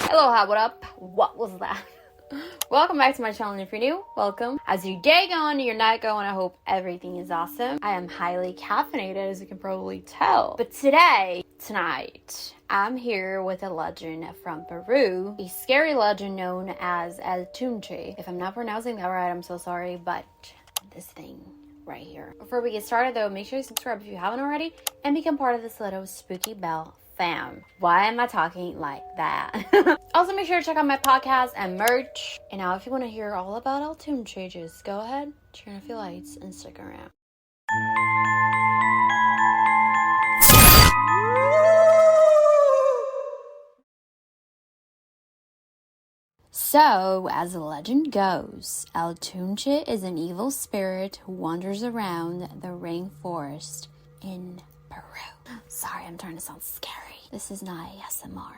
Hello, hi, what up? What was that? Welcome back to my channel, and if you're new, welcome. How's your day going, your night going? I hope everything is awesome. I am highly caffeinated, as you can probably tell. But tonight, I'm here with a legend from Peru, a scary legend known as El Tunche. If I'm not pronouncing that right, I'm so sorry, but this thing right here. Before we get started though, make sure you subscribe if you haven't already, and become part of this little spooky bell fam. Why am I talking like that? Also, make sure to check out my podcast and merch. And now if you want to hear all about El Tunche, just go ahead, turn off your lights, and stick around. So, as the legend goes, El Tunche is an evil spirit who wanders around the rainforest in Peru. Sorry, I'm trying to sound scary. This is not ASMR.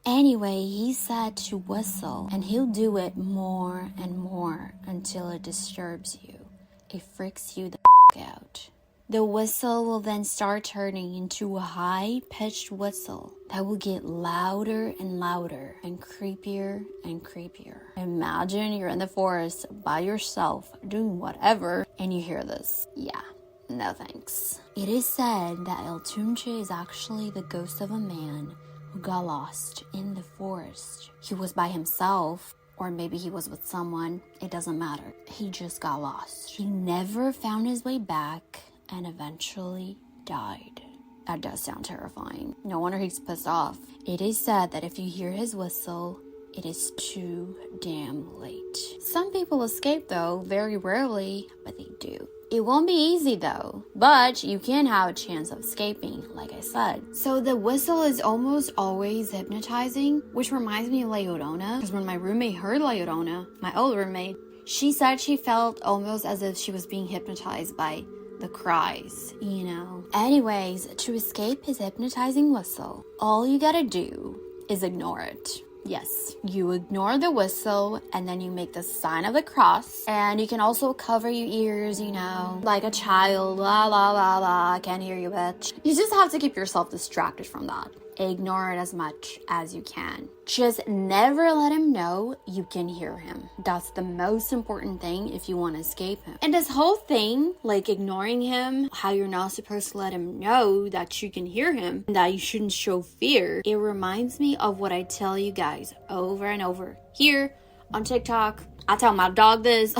Anyway, he's said to whistle, and he'll do it more and more until it disturbs you. It freaks you the out. The whistle will then start turning into a high-pitched whistle that will get louder and louder and creepier and creepier. Imagine you're in the forest by yourself doing whatever and you hear this. Yeah, no thanks. It is said that El Tunche is actually the ghost of a man who got lost in the forest. He was by himself, or maybe he was with someone. It doesn't matter. He just got lost. He never found his way back and eventually died. That does sound terrifying. No wonder he's pissed off. It is said that if you hear his whistle, it is too damn late. Some people escape though, very rarely, but they do. It won't be easy though, but you can have a chance of escaping, like I said. So the whistle is almost always hypnotizing, which reminds me of La Llorona, because when my roommate heard La Llorona, my old roommate, she said she felt almost as if she was being hypnotized by the cries, you know. Anyways, to escape his hypnotizing whistle, all you gotta do is ignore it. Yes, you ignore the whistle and then you make the sign of the cross, and you can also cover your ears, you know, like a child, la la la la, I can't hear you, bitch. You just have to keep yourself distracted from that. Ignore it as much as you can. Just never let him know you can hear him. That's the most important thing if you want to escape him. And this whole thing, like ignoring him, how you're not supposed to let him know that you can hear him, and that you shouldn't show fear, it reminds me of what I tell you guys over and over here on TikTok. I tell my dog this.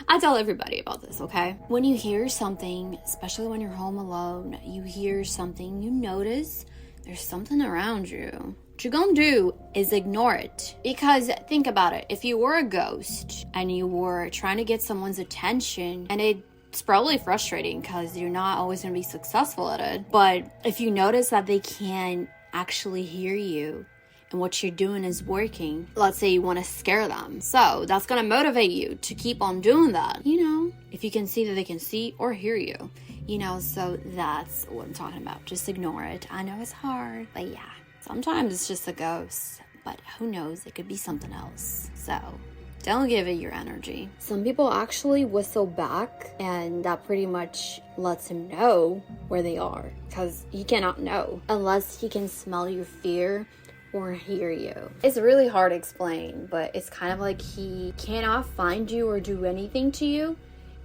I tell everybody about this, okay? When you hear something, especially when you're home alone, you hear something, you notice there's something around you. What you're gonna do is ignore it. Because think about it. If you were a ghost and you were trying to get someone's attention, and it's probably frustrating because you're not always gonna be successful at it. But if you notice that they can't actually hear you and what you're doing is working, let's say you want to scare them. So that's gonna motivate you to keep on doing that. You know, if you can see that they can see or hear you. You know, so that's what I'm talking about. Just ignore it. I know it's hard, but yeah. Sometimes it's just a ghost, but who knows? It could be something else. So don't give it your energy. Some people actually whistle back, and that pretty much lets him know where they are, because he cannot know unless he can smell your fear or hear you. It's really hard to explain, but it's kind of like he cannot find you or do anything to you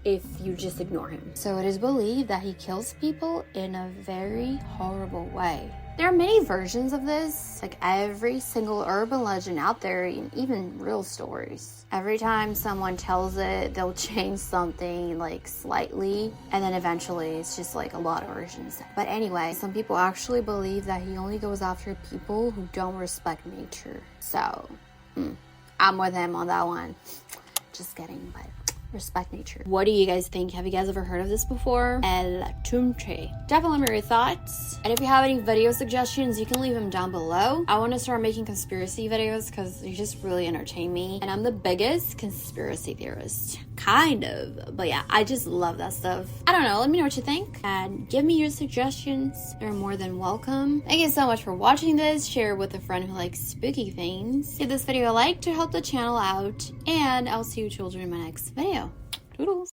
if you just ignore him. So it is believed that he kills people in a very horrible way. There are many versions of this, like every single urban legend out there, and even real stories. Every time someone tells it, they'll change something like slightly, and then eventually it's just like a lot of versions. But anyway, some people actually believe that he only goes after people who don't respect nature. So, I'm with him on that one. Just kidding, but respect nature. What do you guys think? Have you guys ever heard of this before? El Tunche. Definitely let me know your thoughts. And if you have any video suggestions, you can leave them down below. I want to start making conspiracy videos because they just really entertain me. And I'm the biggest conspiracy theorist. Kind of. But yeah, I just love that stuff. I don't know. Let me know what you think. And give me your suggestions. They're more than welcome. Thank you so much for watching this. Share with a friend who likes spooky things. Give this video a like to help the channel out. And I'll see you children in my next video. Toodles.